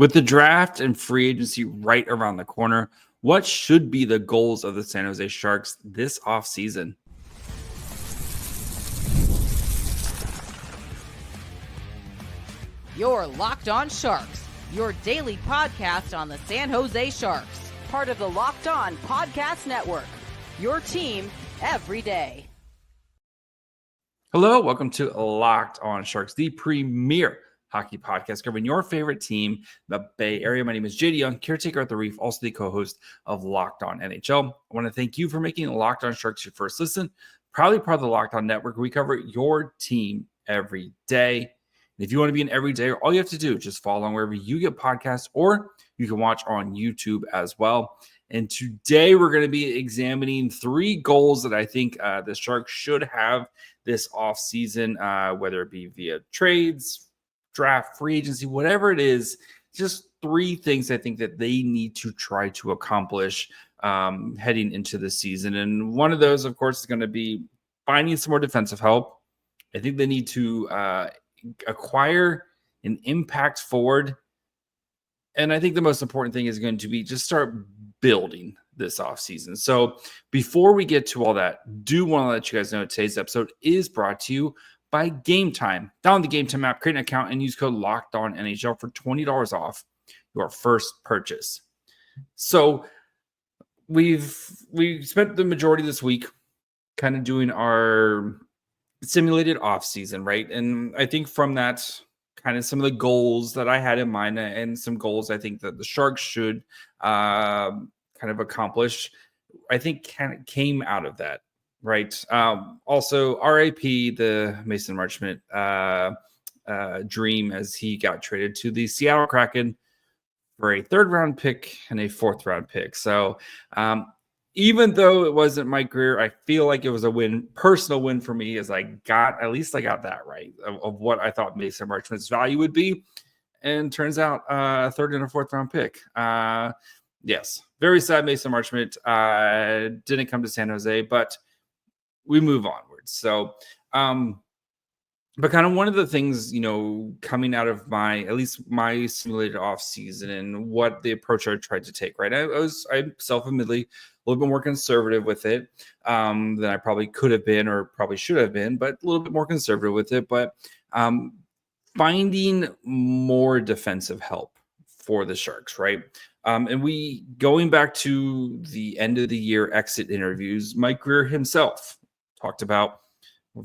With the draft and free agency right around the corner, what should be the goals of the San Jose Sharks this offseason? You're Locked On Sharks, your daily podcast on the San Jose Sharks, part of the Locked On Podcast Network, your team every day. Hello, welcome to Locked On Sharks, the premier hockey podcast covering your favorite team, the Bay Area. My name is JD Young, caretaker at the Reef, also the co-host of Locked On NHL. I want to thank you for making Locked On Sharks your first listen. Proudly part of the Locked On Network. We cover your team every day. And if you want to be an everyday, all you have to do is just follow along wherever you get podcasts, or you can watch on YouTube as well. And today we're going to be examining 3 goals that I think the Sharks should have this offseason, whether it be via trades, draft, free agency, whatever it is. Just 3 things I think that they need to try to accomplish heading into the season. And one of those, of course, is going to be finding some more defensive help. I think they need to acquire an impact forward. And I think the most important thing is going to be just start building this offseason. So before we get to all that, do want to let you guys know today's episode is brought to you by Game Time. Download the Game Time app, create an account, and use code LOCKEDONNHL for $20 off your first purchase. So we spent the majority of this week kind of doing our simulated offseason, right? And I think from that, kind of some of the goals that I had in mind and some goals I think that the Sharks should kind of accomplish, I think kind of came out of that. Right. Also, RAP, the Mason Marchment dream, as he got traded to the Seattle Kraken for a 3rd round pick and a 4th round pick. So even though it wasn't Mike Grier, I feel like it was a personal win for me, as I got that right of what I thought Mason Marchment's value would be. And turns out a 3rd and a 4th round pick. Yes, very sad Mason Marchment didn't come to San Jose, but we move onwards. So, but kind of one of the things, coming out of at least my simulated off season and what the approach I tried to take, right? I'm self-admittedly a little bit more conservative with it than I probably could have been or probably should have been, but a little bit more conservative with it. But finding more defensive help for the Sharks, right? And going back to the end of the year exit interviews, Mike Grier himself talked about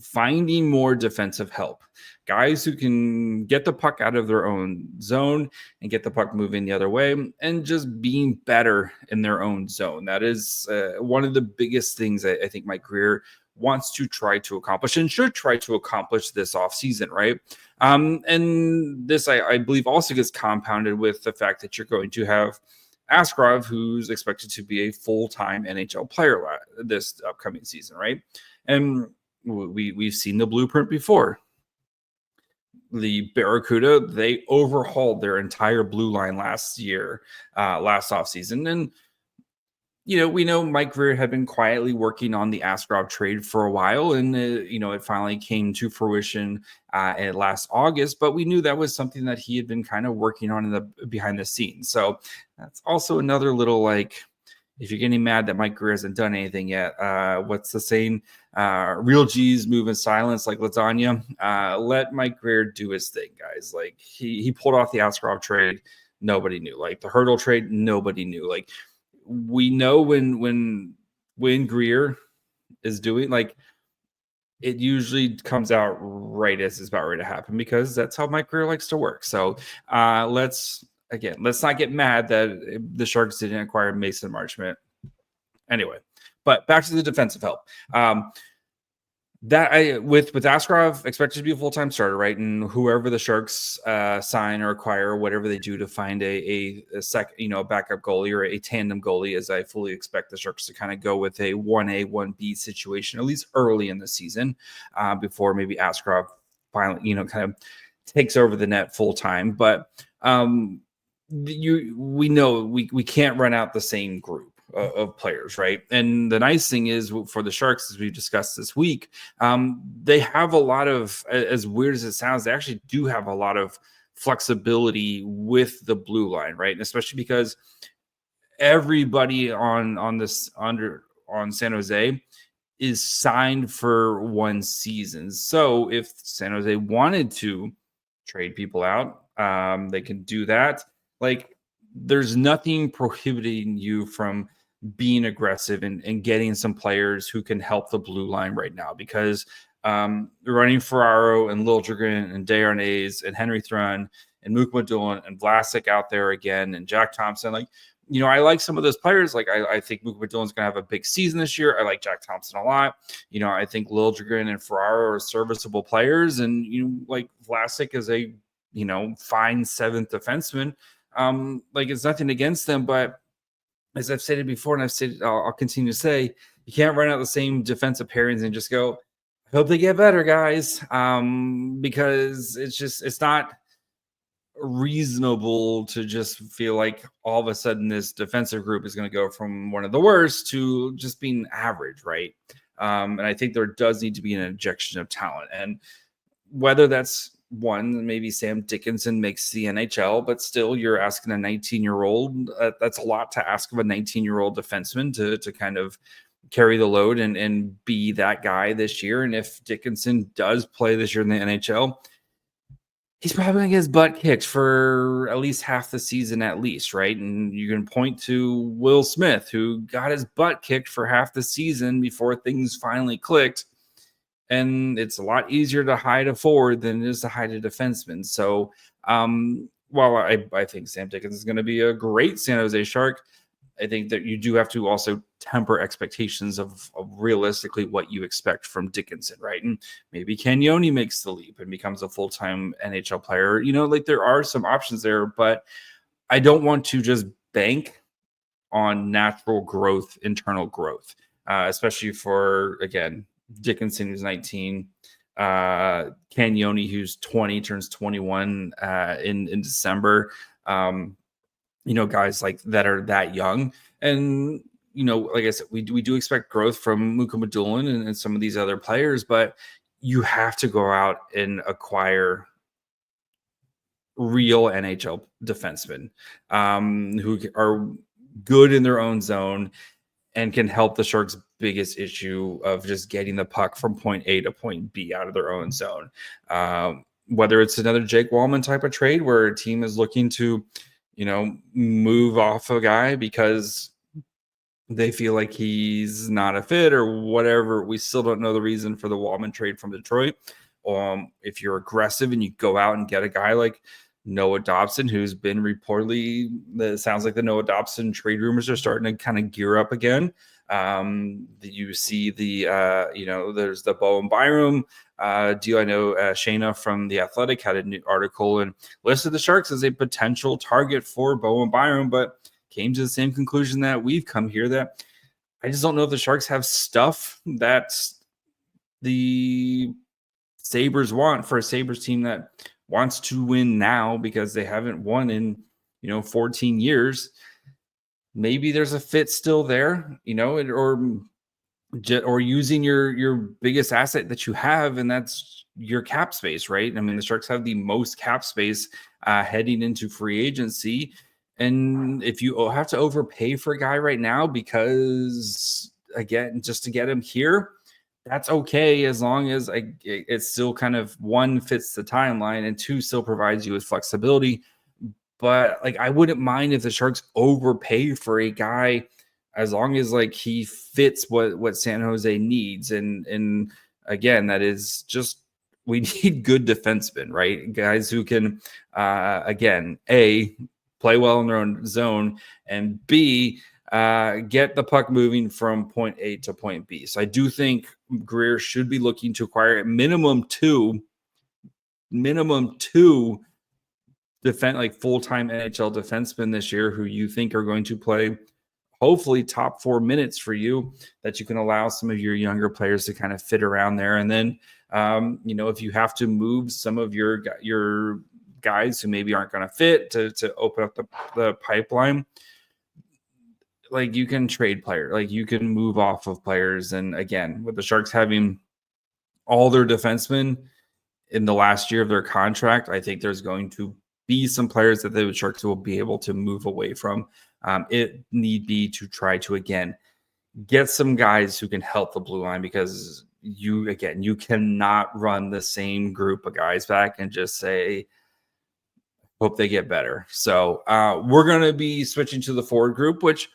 finding more defensive help, guys who can get the puck out of their own zone and get the puck moving the other way and just being better in their own zone. That is one of the biggest things I think Mike Grier wants to try to accomplish and should try to accomplish this offseason, right? And this, I believe, also gets compounded with the fact that you're going to have Askrov, who's expected to be a full-time NHL player this upcoming season, right? And we've seen the blueprint before. The Barracuda, they overhauled their entire blue line last offseason. And, we know Mike Grier had been quietly working on the Askrov trade for a while, and, it finally came to fruition last August, but we knew that was something that he had been kind of working on behind the scenes. So that's also another little, if you're getting mad that Mike Grier hasn't done anything yet, what's the saying? Real G's move in silence like lasagna. Let Mike Grier do his thing, guys. He pulled off the Askrov trade. Nobody knew. The Hurdle trade, nobody knew. We know when Grier is doing, it usually comes out right as it's about ready to happen, because that's how Mike Grier likes to work. So let's not get mad that the Sharks didn't acquire Mason Marchment. Anyway, but back to the defensive help. With Askrov expected to be a full-time starter, right? And whoever the Sharks sign or acquire, or whatever they do to find a backup goalie or a tandem goalie, as I fully expect the Sharks to kind of go with a 1A, 1B situation, at least early in the season, before maybe Askrov finally, kind of takes over the net full-time. But we know we can't run out the same group of players, right? And the nice thing is for the Sharks, as we discussed this week, they have a lot of, as weird as it sounds, they actually do have a lot of flexibility with the blue line, right? And especially because everybody on San Jose is signed for one season. So if San Jose wanted to trade people out, they can do that. Like, there's nothing prohibiting you from being aggressive and getting some players who can help the blue line right now, because running Ferraro and Liljegren and Desharnais and Henry Thrun and Mook Madulin and Vlasic out there again and Jack Thompson, like, I like some of those players. Like, I think Mook Madulin's going to have a big season this year. I like Jack Thompson a lot. I think Liljegren and Ferraro are serviceable players, and like Vlasic is a fine seventh defenseman. Like, it's nothing against them, but as I've said it before, and I'll continue to say, you can't run out the same defensive pairings and just go, I hope they get better, guys. Because it's not reasonable to just feel like all of a sudden this defensive group is going to go from one of the worst to just being average, right? And I think there does need to be an injection of talent. And whether that's one, maybe Sam Dickinson makes the NHL, but still you're asking a 19-year-old. That's a lot to ask of a 19-year-old defenseman to kind of carry the load and be that guy this year. And if Dickinson does play this year in the NHL, he's probably going to get his butt kicked for at least half the season at least, right? And you can point to Will Smith, who got his butt kicked for half the season before things finally clicked. And it's a lot easier to hide a forward than it is to hide a defenseman. So while I think Sam Dickinson is going to be a great San Jose Shark, I think that you do have to also temper expectations of realistically what you expect from Dickinson, right? And maybe Cagnoni makes the leap and becomes a full-time NHL player. Like, there are some options there, but I don't want to just bank on natural growth, internal growth, especially for, again, Dickinson, who's 19, Cagnoni, who's 20, turns 21 in December. Guys like that are that young. And, like I said, we do expect growth from Mook Madulin and some of these other players, but you have to go out and acquire real NHL defensemen who are good in their own zone and can help the Sharks' biggest issue of just getting the puck from point A to point B out of their own zone. Whether it's another Jake Wallman type of trade where a team is looking to, move off a guy because they feel like he's not a fit or whatever. We still don't know the reason for the Wallman trade from Detroit. If you're aggressive and you go out and get a guy like Noah Dobson, who's been reportedly, it sounds like the Noah Dobson trade rumors are starting to kind of gear up again. You see there's the Bowen Byram deal. I know Shayna from The Athletic had a new article and listed the Sharks as a potential target for Bowen Byram, but came to the same conclusion that we've come here, that I just don't know if the Sharks have stuff that the Sabres want for a Sabres team that wants to win now because they haven't won in 14 years. Maybe there's a fit still there, or using your biggest asset that you have, and that's your cap space, right? I mean, the Sharks have the most cap space heading into free agency. And if you have to overpay for a guy right now because, again, just to get him here, that's okay, as long as it still kind of, one, fits the timeline, and two, still provides you with flexibility. But like, I wouldn't mind if the Sharks overpay for a guy, as long as like he fits what San Jose needs. And again, that is just, we need good defensemen, right? Guys who can, again, A, play well in their own zone, and B, get the puck moving from point A to point B. So I do think Grier should be looking to acquire at minimum two full-time NHL defensemen this year who you think are going to play hopefully top 4 minutes for you, that you can allow some of your younger players to kind of fit around there. And then, if you have to move some of your guys who maybe aren't going to fit to open up the pipeline, like, you can trade player, like you can move off of players. And again, with the Sharks having all their defensemen in the last year of their contract, I think there's going to be some players that the Sharks will be able to move away from. It need be to try to, again, get some guys who can help the blue line, because you cannot run the same group of guys back and just say, hope they get better. So we're going to be switching to the forward group, which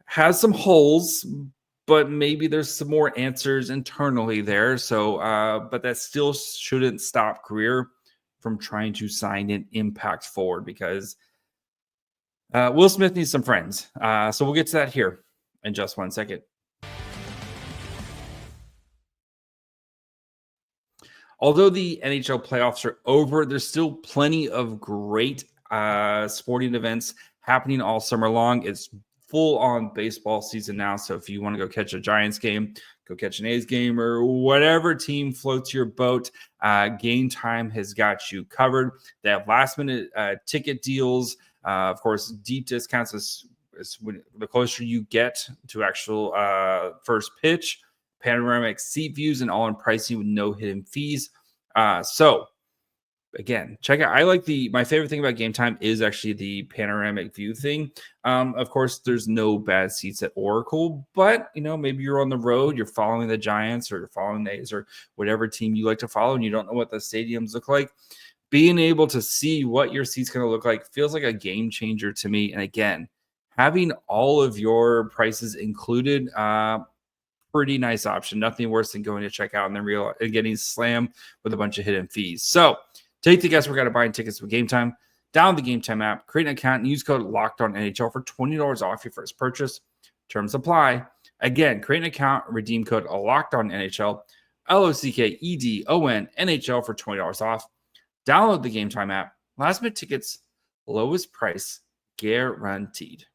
has some holes, but maybe there's some more answers internally there. So, but that still shouldn't stop Grier from trying to sign an impact forward, because Will Smith needs some friends. So we'll get to that here in just 1 second. Although the NHL playoffs are over, there's still plenty of great sporting events happening all summer long. It's full on baseball season now. So if you want to go catch a Giants game, go catch an A's game, or whatever team floats your boat, Game Time has got you covered. They have last minute ticket deals. Of course, deep discounts is the closer you get to actual first pitch. Panoramic seat views and all-in pricing with no hidden fees. So again, check out. My favorite thing about Game Time is actually the panoramic view thing. Of course, there's no bad seats at Oracle, but maybe you're on the road, you're following the Giants or you're following the A's or whatever team you like to follow, and you don't know what the stadiums look like. Being able to see what your seat's going to look like feels like a game changer to me. And again, having all of your prices included, pretty nice option. Nothing worse than going to check out and then getting slammed with a bunch of hidden fees. So take the guesswork out of buying tickets with Game Time. Download the Game Time app, create an account, and use code LOCKEDONNHL for $20 off your first purchase. Terms apply. Again, create an account, redeem code LOCKEDONNHL, LOCKEDON NHL for $20 off. Download the Game Time app. Last minute tickets, lowest price guaranteed.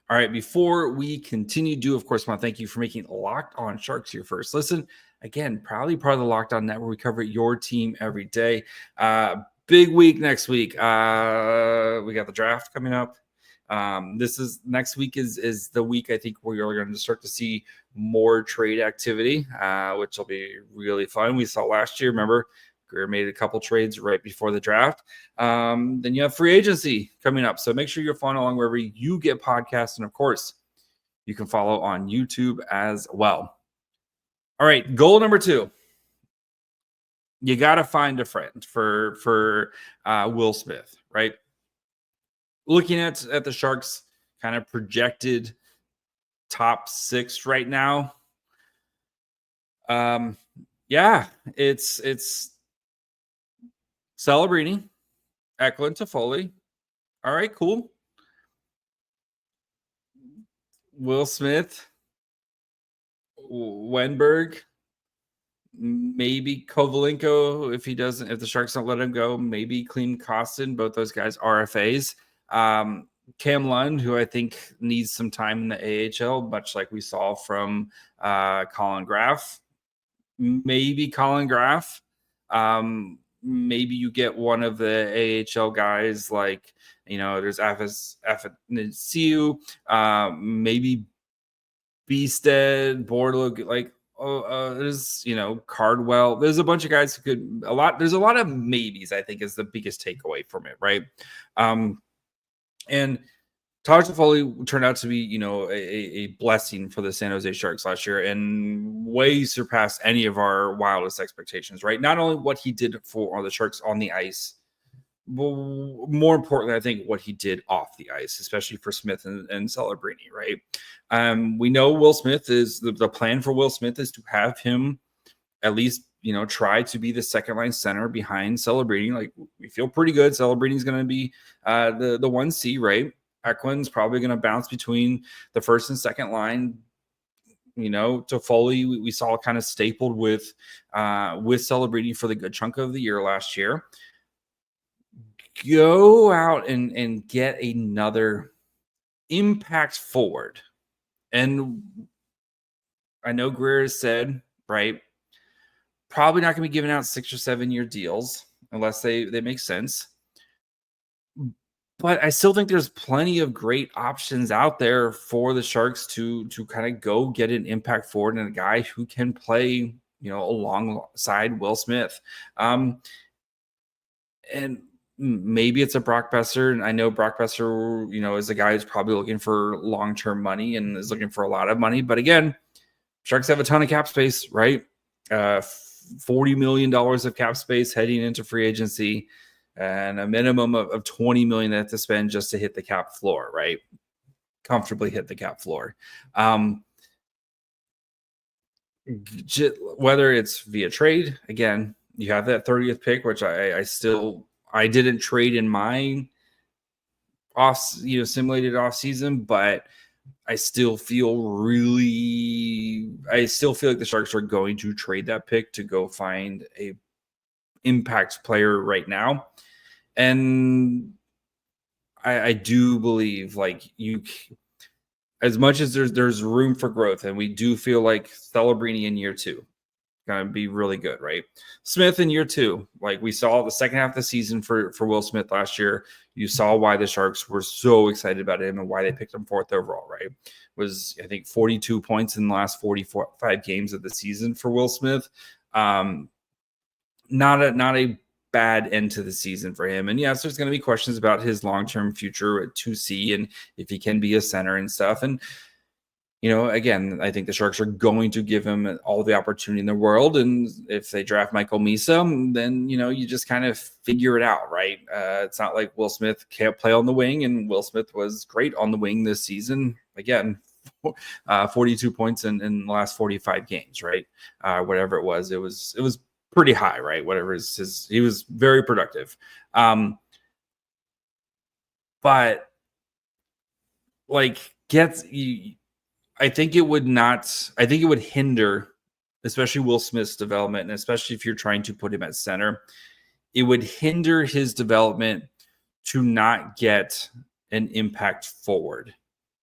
All right, before we continue, of course, want to thank you for making Locked On Sharks your first listen. Again, proudly part of the Locked On Network. We cover your team every day. Big week next week. We got the draft coming up. Next week is the week I think where you're going to start to see more trade activity, which will be really fun. We saw last year, remember, Grier made a couple trades right before the draft. Then you have free agency coming up. So make sure you're following along wherever you get podcasts. And of course, you can follow on YouTube as well. All right, goal number 2. You got to find a friend for Will Smith, right? Looking at the Sharks kind of projected top 6 right now. Yeah, it's Celebrini, Eklund, Toffoli. All right, cool. Will Smith, Wenberg, maybe Kovalenko if the Sharks don't let him go. Maybe Klim Kostin. Both those guys RFAs. Cam Lund, who I think needs some time in the AHL, much like we saw from Colin Graff. Maybe Colin Graff. Maybe you get one of the AHL guys like, there's Afanissiou, maybe Beasted, Bordeaux, there's, Cardwell. There's a bunch of guys who could, there's a lot of maybes, I think, is the biggest takeaway from it, right? And Taj Toffoli turned out to be, a blessing for the San Jose Sharks last year and way surpassed any of our wildest expectations, right? Not only what he did for the Sharks on the ice, but more importantly, I think what he did off the ice, especially for Smith and Celebrini, right? We know Will Smith is the plan for Will Smith is to have him at least, try to be the second line center behind Celebrini. Like, we feel pretty good. Celebrini's going to be the 1C, right? Eklund's probably going to bounce between the first and second line. Toffoli, we saw kind of stapled with Celebrini for the good chunk of the year last year. Go out and get another impact forward. And I know Grier has said, right, probably not going to be giving out 6 or 7 year deals unless they make sense. But I still think there's plenty of great options out there for the Sharks to kind of go get an impact forward and a guy who can play alongside Will Smith. And maybe it's a Brock Besser. And I know Brock Besser, is a guy who's probably looking for long-term money and is looking for a lot of money. But again, Sharks have a ton of cap space, right? $40 million of cap space heading into free agency and a minimum of $20 million they have to spend just to hit the cap floor, right? Comfortably hit the cap floor. Whether it's via trade, again, you have that 30th pick, which I didn't trade in my simulated off season, but I still feel like the Sharks are going to trade that pick to go find a impact player right now. And I do believe as much as there's room for growth, and we do feel like Celebrini in year 2 going to be really good, right? Smith in year 2, like we saw the second half of the season for Will Smith last year. You saw why the Sharks were so excited about him and why they picked him 4th overall, right? Was, I think, 42 points in the last 45 games of the season for Will Smith. Not a bad end to the season for him. And yes, there's going to be questions about his long-term future at 2C and if he can be a center and stuff. And, again, I think the Sharks are going to give him all the opportunity in the world. And if they draft Michael Misa, then, you just kind of figure it out, right? It's not like Will Smith can't play on the wing, and Will Smith was great on the wing this season. Again, 42 points in the last 45 games, right? Whatever it was pretty high, right? Whatever he was very productive. But I think it would hinder, especially Will Smith's development, and especially if you're trying to put him at center, it would hinder his development to not get an impact forward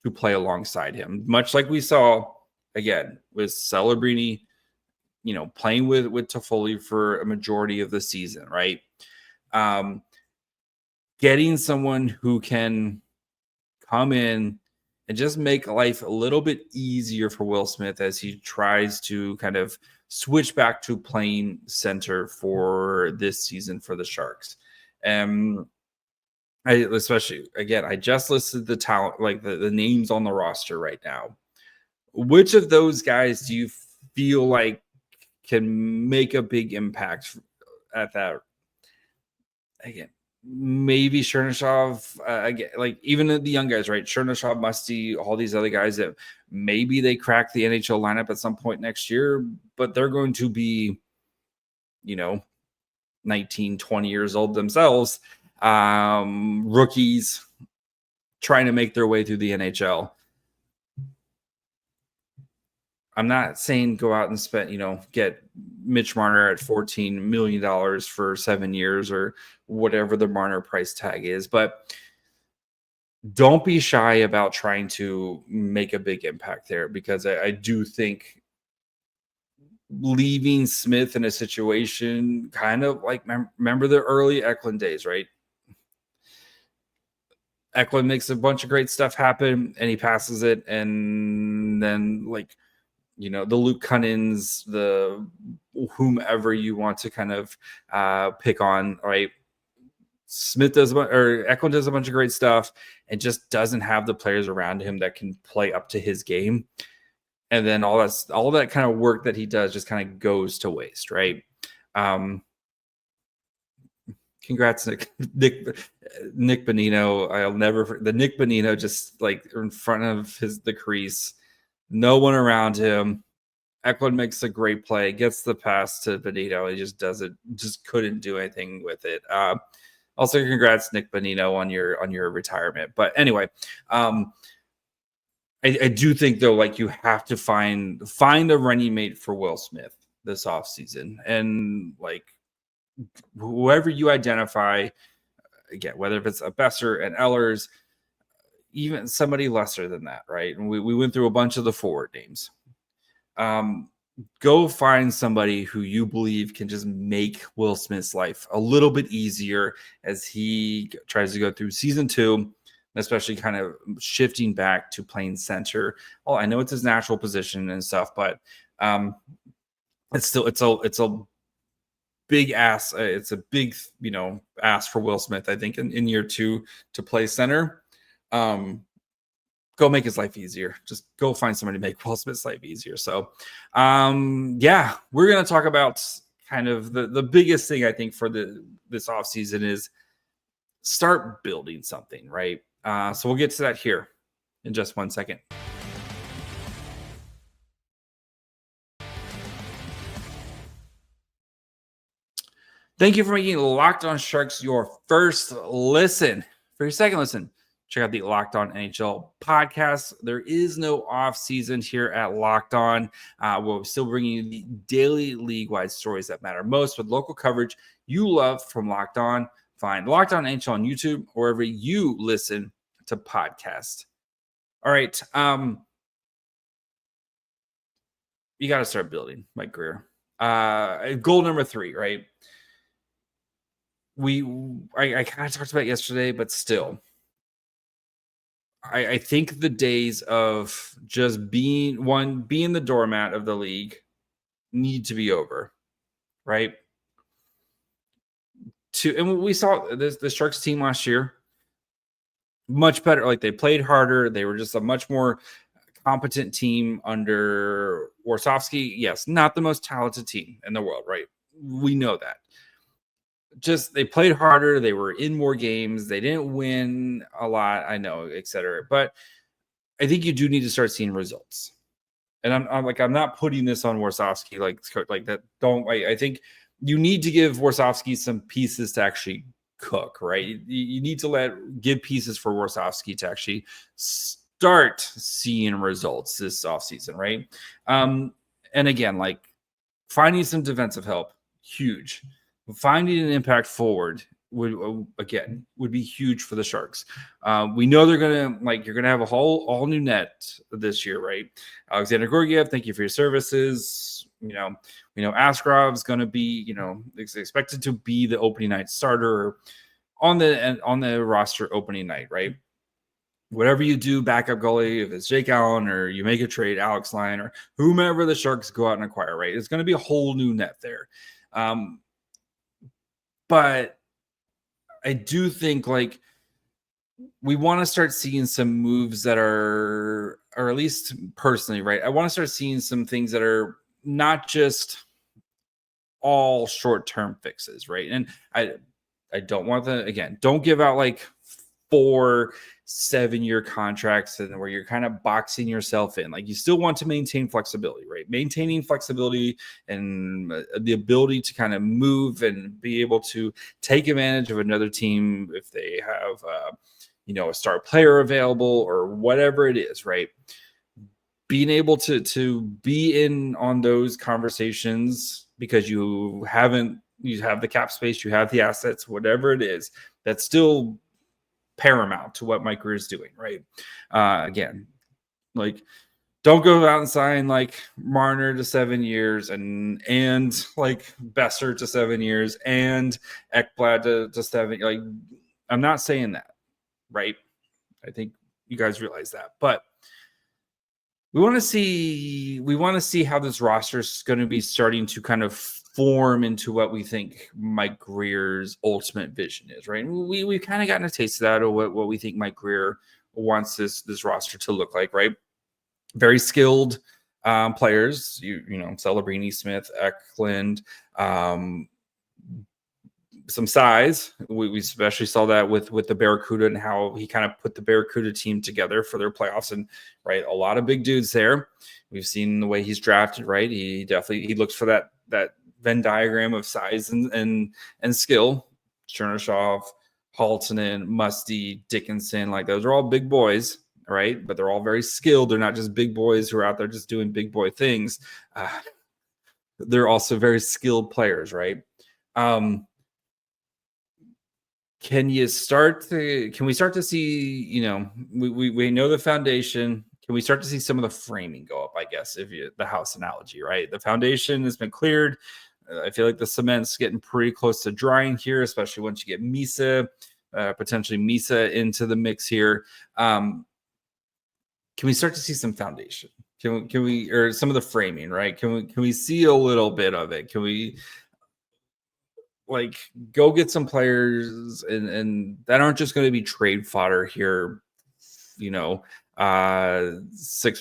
to play alongside him, much like we saw again with Celebrini, playing with Toffoli for a majority of the season, right? Getting someone who can come in and just make life a little bit easier for Will Smith as he tries to kind of switch back to playing center for this season for the Sharks. I just listed the talent, like the names on the roster right now. Which of those guys do you feel like can make a big impact at that? Again, maybe Chernyshov, again, like even the young guys, right? Chernyshov, Musty, all these other guys that maybe they crack the NHL lineup at some point next year, but they're going to be, 19, 20 years old themselves, rookies trying to make their way through the NHL. I'm not saying go out and spend, get Mitch Marner at $14 million for 7 years or whatever the Marner price tag is, but don't be shy about trying to make a big impact there, because I do think leaving Smith in a situation kind of like, remember the early Eklund days, right? Eklund makes a bunch of great stuff happen and he passes it, and then the Luke Cunnins, the whomever you want to kind of pick on, right? Eklund does a bunch of great stuff and just doesn't have the players around him that can play up to his game. And then all that kind of work that he does just kind of goes to waste, right? Congrats, Nick Bonino. I'll never the Nick Bonino just like in front of the crease. No one around him. Eklund makes a great play, gets the pass to Bonino. He just couldn't do anything with it. Also, congrats, Nick Bonino, on your retirement. But anyway, I do think though, you have to find a running mate for Will Smith this offseason. And whoever you identify, again, whether if it's a Besser and Ehlers, even somebody lesser than that, right? And we went through a bunch of the forward names. Go find somebody who you believe can just make Will Smith's life a little bit easier as he tries to go through season 2, especially kind of shifting back to playing center. Oh, I know it's his natural position and stuff, but it's a big ass. It's a big, ask for Will Smith, I think, in year 2 to play center. Go make his life easier. Just go find somebody to make Will Smith's life easier. So, yeah, we're going to talk about kind of the biggest thing I think for this offseason is start building something, right? So we'll get to that here in just 1 second. Thank you for making Locked On Sharks your first listen. For your second listen, check out the Locked On NHL podcast. There is no off season here at Locked On. We're still bringing you the daily league-wide stories that matter most with local coverage you love from Locked On. Find Locked On NHL on YouTube or wherever you listen to podcasts. All right. You got to start building, Mike Grier. Goal number 3, right? I kind of talked about it yesterday, but still, I think the days of just being the doormat of the league need to be over, right? And we saw the Sharks team last year much better. Like, they played harder. They were just a much more competent team under Warsofsky. Yes, not the most talented team in the world, right? We know that. Just they played harder. They were in more games. They didn't win a lot, I know, etc. But I think you do need to start seeing results. And I'm not putting this on Warsofsky like that. I think you need to give Warsofsky some pieces to actually cook, right? You need to give pieces for Warsofsky to actually start seeing results this offseason, right? And again, like, finding some defensive help, huge. Finding an impact forward would be huge for the Sharks. We know you're gonna have a all new net this year, right? Alexander Georgiev, thank you for your services. We know Askrov's going to be expected to be the opening night starter on the roster opening night, right? Whatever you do, backup goalie, if it's Jake Allen or you make a trade, Alex Lyon or whomever the Sharks go out and acquire, right? It's going to be a whole new net there. But I do think, like, we want to start seeing some moves that are, or at least personally, right? I want to start seeing some things that are not just all short-term fixes, right? And I don't want don't give out like 4 7-year contracts and where you're kind of boxing yourself in. Like, you still want to maintain flexibility, right? Maintaining flexibility and the ability to kind of move and be able to take advantage of another team if they have a star player available or whatever it is, right? Being able to be in on those conversations because you have the cap space, you have the assets, whatever it is, that's still paramount to what Mike Grier is doing, right? Again, like, don't go out and sign like Marner to 7 years and like Besser to 7 years and Ekblad to 7. Like, I'm not saying that, right? I think you guys realize that, but we want to see how this roster is going to be starting to kind of form into what we think Mike Grier's ultimate vision is, right? We've kind of gotten a taste of that, or what we think Mike Grier wants this roster to look like, right? Very skilled players, Celebrini, Smith, Eklund, some size. We especially saw that with the Barracuda and how he kind of put the Barracuda team together for their playoffs, and right, a lot of big dudes there. We've seen the way he's drafted, right? He looks for that Venn diagram of size and skill. Chernyshov, Haltonen, Musty, Dickinson, like, those are all big boys, right? But they're all very skilled. They're not just big boys who are out there just doing big boy things. They're also very skilled players, right? Can we start to see, we know the foundation. Can we start to see some of the framing go up, I guess, the house analogy, right? The foundation has been cleared. I feel like the cement's getting pretty close to drying here, especially once you get potentially Misa into the mix here. Can we start to see some foundation? Can we, or some of the framing, right? Can we see a little bit of it? Can we like go get some players and that aren't just going to be trade fodder here, 6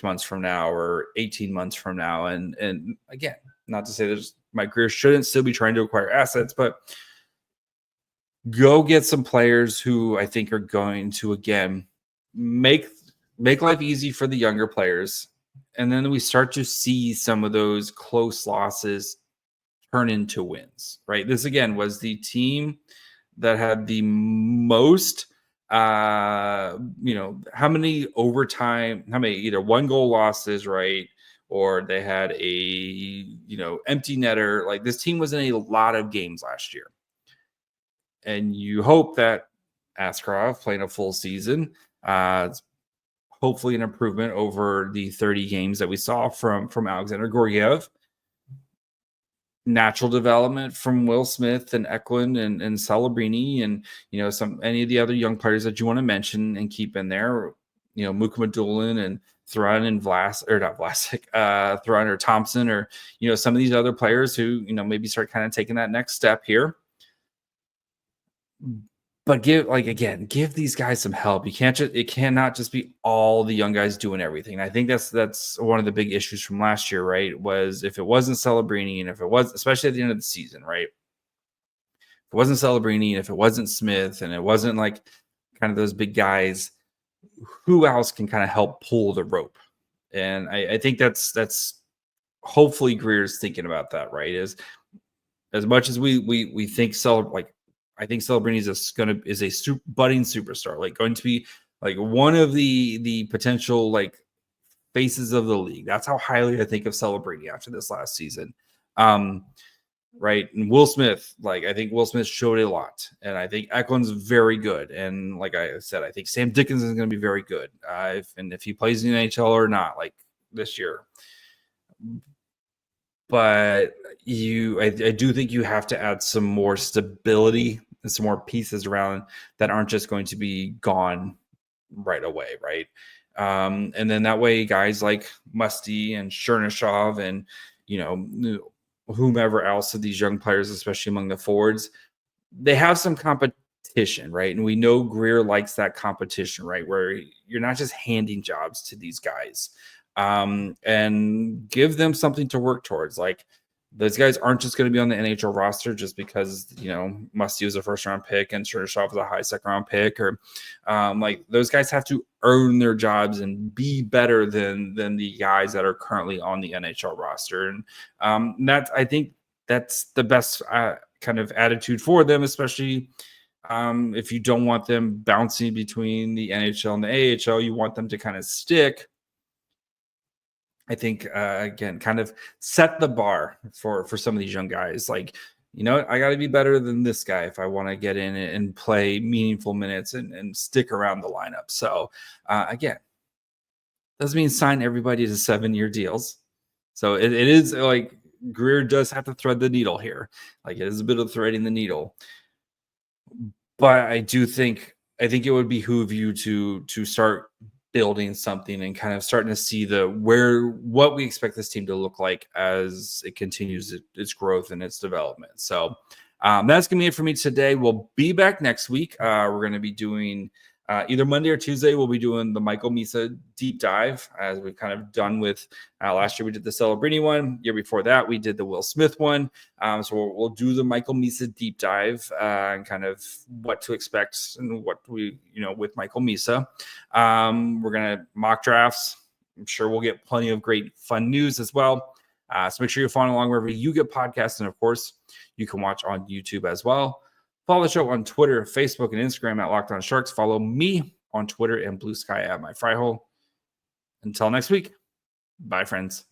months from now or 18 months from now. And again, not to say there's Mike Grier shouldn't still be trying to acquire assets, but go get some players who I think are going to, again, make life easy for the younger players. And then we start to see some of those close losses turn into wins, right? This, again, was the team that had the most, how many overtime, how many either 1-goal losses, right? Or they had a, empty netter. Like, this team was in a lot of games last year. And you hope that Askrov playing a full season, hopefully an improvement over the 30 games that we saw from Alexander Gorgiev. Natural development from Will Smith and Eklund and Celebrini and, any of the other young players that you want to mention and keep in there, Mukamadulin and Thrun and Thrun or Thompson or, some of these other players who, maybe start kind of taking that next step here. But give these guys some help. It cannot just be all the young guys doing everything. I think that's one of the big issues from last year, right? Was if it wasn't Celebrini and if it was, especially at the end of the season, right? If it wasn't Celebrini and if it wasn't Smith and it wasn't like kind of those big guys, who else can kind of help pull the rope? And I think that's hopefully Grier's thinking about that, right? Is as much as we think I think Celebrini is a budding superstar, like going to be like one of the potential like faces of the league. That's how highly I think of Celebrini after this last season. Right. And Will Smith, I think Will Smith showed a lot, and I think Eklund's very good. And like I said, I think Sam Dickinson is going to be very good. If he plays in the NHL or not, like this year. But I do think you have to add some more stability and some more pieces around that aren't just going to be gone right away, right? And then that way, guys like Musty and Chernyshov and whomever else of these young players, especially among the forwards, they have some competition, right? And we know Grier likes that competition, right? Where you're not just handing jobs to these guys. And give them something to work towards. Like, those guys aren't just going to be on the NHL roster just because, Musty was a first-round pick and Chernyshov was a high second-round pick, or those guys have to earn their jobs and be better than the guys that are currently on the NHL roster. And I think that's the best kind of attitude for them, especially if you don't want them bouncing between the NHL and the AHL. You want them to kind of stick. I think, again, kind of set the bar for some of these young guys. Like, I got to be better than this guy if I want to get in and play meaningful minutes and stick around the lineup. So, again, doesn't mean sign everybody to 7-year deals. So it is like Grier does have to thread the needle here. Like, it is a bit of threading the needle. But I think it would behoove you to start building something and kind of starting to see what we expect this team to look like as it continues its growth and its development. So that's gonna be it for me today. We'll be back next week. We're gonna be doing either Monday or Tuesday. We'll be doing the Michael Misa deep dive, as we've kind of done with last year. We did the Celebrini one. Year before that, we did the Will Smith one. So we'll do the Michael Misa deep dive and kind of what to expect and what we, with Michael Misa. We're going to mock drafts. I'm sure we'll get plenty of great fun news as well. So make sure you're following along wherever you get podcasts. And of course, you can watch on YouTube as well. Follow the show on Twitter, Facebook, and Instagram at Locked On Sharks. Follow me on Twitter and Blue Sky at My Fryhole. Until next week, bye, friends.